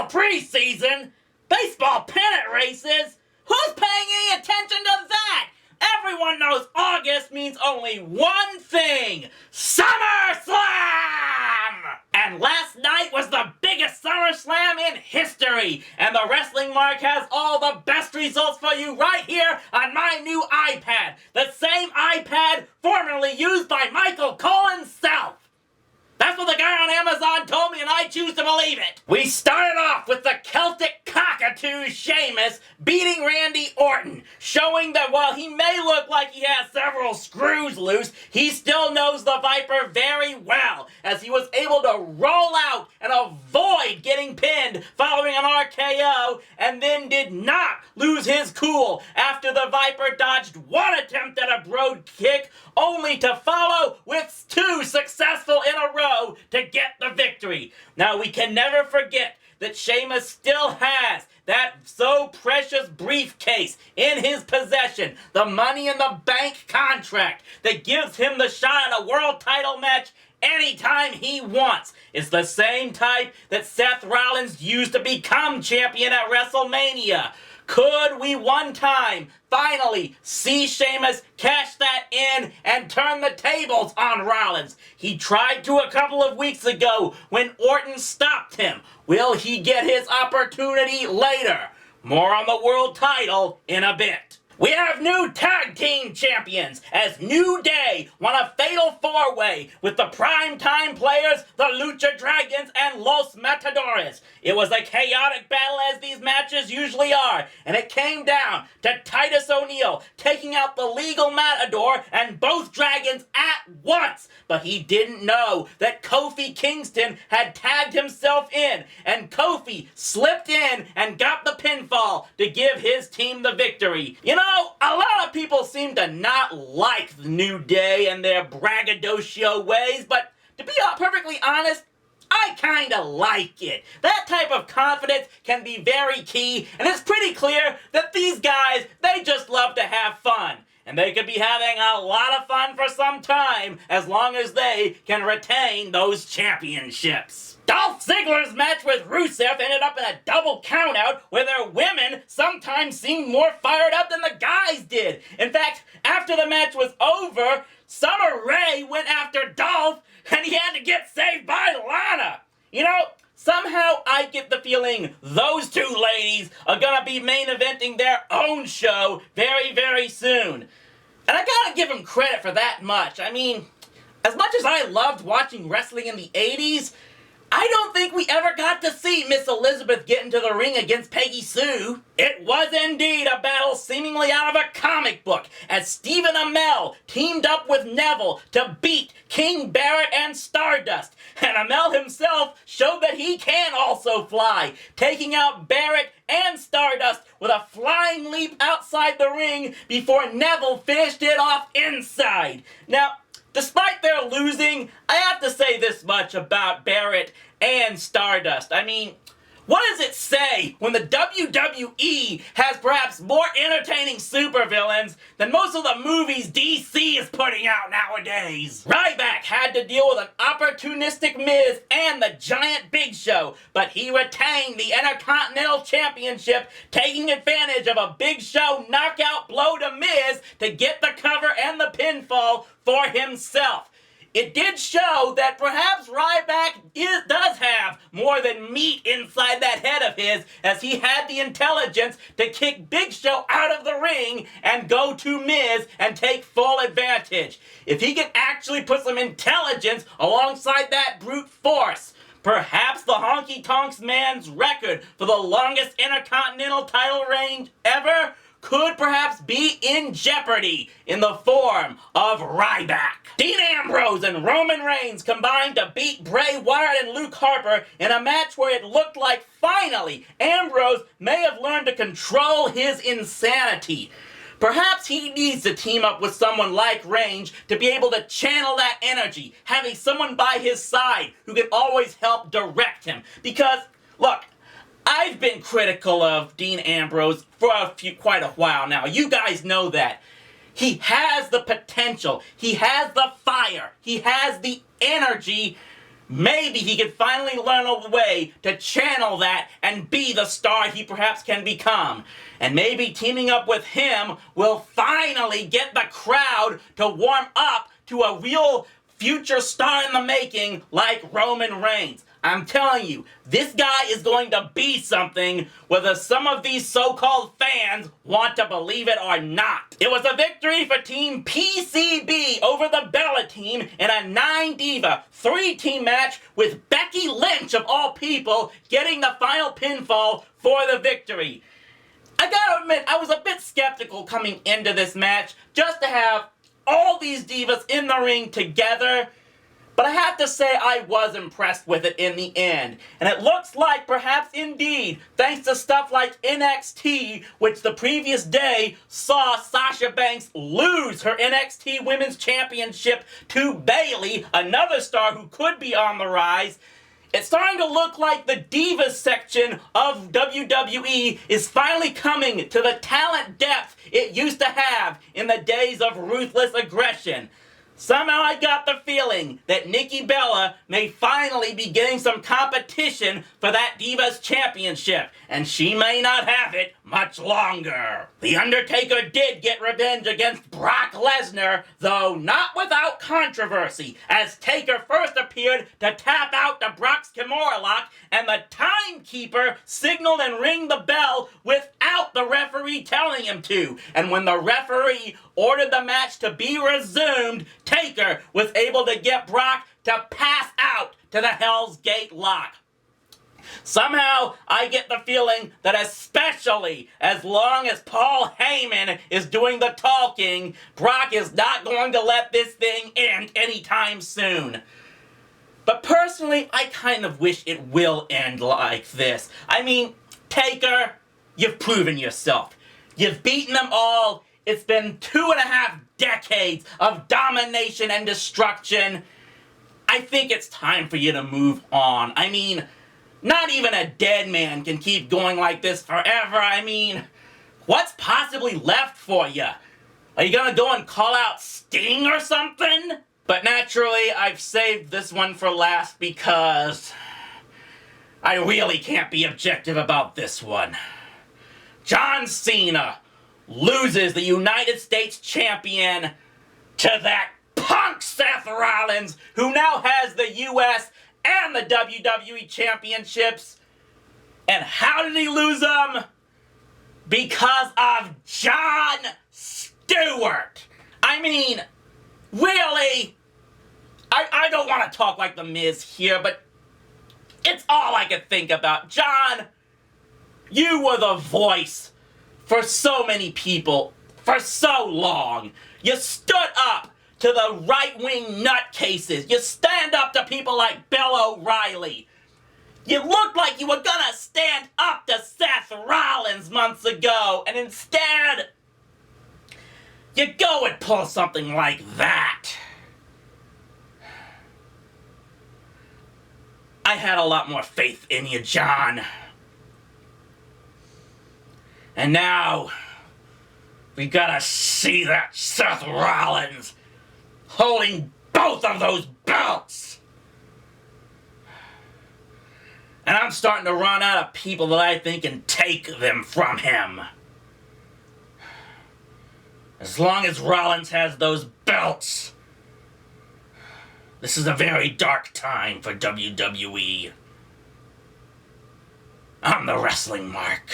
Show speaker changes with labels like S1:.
S1: NFL preseason? Baseball pennant races? Who's paying any attention to that? Everyone knows August means only one thing: SummerSlam! And last night was the biggest SummerSlam in history, and the Wrestling Mark has all the best results for you right here on my new iPad, the same iPad formerly used by Michael Cole himself. That's what the guy on Amazon told me, and I choose to believe it. We started off with the Celtic cockatoo Sheamus beating Randy Orton, showing that while he may look like he has several screws loose, he still knows the Viper very well, as he was able to roll out and avoid getting pinned following an RKO, and then did not lose his cool after the Viper dodged one attempt at a Broad kick, only to follow with two successful in a row to get the victory. Now, we can never forget that Sheamus still has that so precious briefcase in his possession, the Money in the Bank contract that gives him the shot at a world title match anytime he wants. It's the same type that Seth Rollins used to become champion at WrestleMania. Could we one time finally see Sheamus cash that in and turn the tables on Rollins? He tried to a couple of weeks ago when Orton stopped him. Will he get his opportunity later? More on the world title in a bit. We have new tag team champions as New Day won a fatal four-way with the primetime players, the Lucha Dragons, and Los Matadores. It was a chaotic battle as these matches usually are, and it came down to Titus O'Neil taking out the legal Matador and both Dragons at once. But he didn't know that Kofi Kingston had tagged himself in, and Kofi slipped in and got the pinfall to give his team the victory. You know, a lot of people seem to not like the New Day and their braggadocio ways, but to be perfectly honest, I kinda like it. That type of confidence can be very key, and it's pretty clear that these guys, they just love to have fun. And they could be having a lot of fun for some time, as long as they can retain those championships. Dolph Ziggler's match with Rusev ended up in a double countout where their women sometimes seemed more fired up than the guys did. In fact, after the match was over, Summer Rae went after Dolph and he had to get saved by Lana. You know, somehow I get the feeling those two ladies are gonna be main eventing their own show very, very soon. And I gotta give them credit for that much. I mean, as much as I loved watching wrestling in the 80s, I don't think we ever got to see Miss Elizabeth get into the ring against Peggy Sue. It was indeed a battle seemingly out of a comic book, as Stephen Amell teamed up with Neville to beat King Barrett and Stardust. And Amell himself showed that he can also fly, taking out Barrett and Stardust with a flying leap outside the ring before Neville finished it off inside. Now, despite their losing, I have to say this much about Barrett and Stardust. I mean, what does it say when the WWE has perhaps more entertaining supervillains than most of the movies DC is putting out nowadays? Ryback had to deal with an opportunistic Miz and the giant Big Show, but he retained the Intercontinental Championship, taking advantage of a Big Show knockout blow to Miz to get the cover and the pinfall for himself. It did show that perhaps Ryback does have more than meat inside that head of his, as he had the intelligence to kick Big Show out of the ring and go to Miz and take full advantage. If he could actually put some intelligence alongside that brute force, perhaps the Honky Tonks Man's record for the longest Intercontinental title reign ever could perhaps be in jeopardy in the form of Ryback. Dean Ambrose and Roman Reigns combined to beat Bray Wyatt and Luke Harper in a match where it looked like finally Ambrose may have learned to control his insanity. Perhaps he needs to team up with someone like Reigns to be able to channel that energy, having someone by his side who can always help direct him. Because, look, I've been critical of Dean Ambrose for quite a while now. You guys know that. He has the potential. He has the fire. He has the energy. maybe he can finally learn a way to channel that and be the star he perhaps can become. And maybe teaming up with him will finally get the crowd to warm up to a real future star in the making like Roman Reigns. I'm telling you, this guy is going to be something, whether some of these so-called fans want to believe it or not. It was a victory for Team PCB over the Bella team in a 9-diva, 3-team match with Becky Lynch, of all people, getting the final pinfall for the victory. I gotta admit, I was a bit skeptical coming into this match, just to have all these divas in the ring together. But I have to say I was impressed with it in the end. And it looks like perhaps indeed, thanks to stuff like NXT, which the previous day saw Sasha Banks lose her NXT Women's Championship to Bayley, another star who could be on the rise. It's starting to look like the Divas section of WWE is finally coming to the talent depth it used to have in the days of ruthless aggression. Somehow I got the feeling that Nikki Bella may finally be getting some competition for that Divas Championship, and she may not have it much longer. The Undertaker did get revenge against Brock Lesnar, though not without controversy, as Taker first appeared to tap out the Brock's Kimura lock, and the timekeeper signaled and rang the bell without the referee telling him to. And when the referee ordered the match to be resumed, Taker was able to get Brock to pass out to the Hell's Gate lock. Somehow, I get the feeling that especially as long as Paul Heyman is doing the talking, Brock is not going to let this thing end anytime soon. But personally, I kind of wish it will end like this. I mean, Taker, you've proven yourself. You've beaten them all. It's been 2.5 decades of domination and destruction. I think it's time for you to move on. I mean, not even a dead man can keep going like this forever. I mean, what's possibly left for you? Are you gonna go and call out Sting or something? But naturally, I've saved this one for last because I really can't be objective about this one. John Cena loses the United States Champion to that punk Seth Rollins, who now has the US and the WWE Championships. And how did he lose them? Because of Jon Stewart. I mean, really? I don't want to talk like The Miz here, but it's all I could think about. John, you were the voice for so many people for so long. You stood up to the right-wing nutcases. You stand up to people like Bill O'Reilly. You looked like you were gonna stand up to Seth Rollins months ago, and instead, you go and pull something like that. I had a lot more faith in you, John. And now, we gotta see that Seth Rollins holding both of those belts. And I'm starting to run out of people that I think can take them from him. As long as Rollins has those belts, this is a very dark time for WWE. I'm the Wrestling Mark.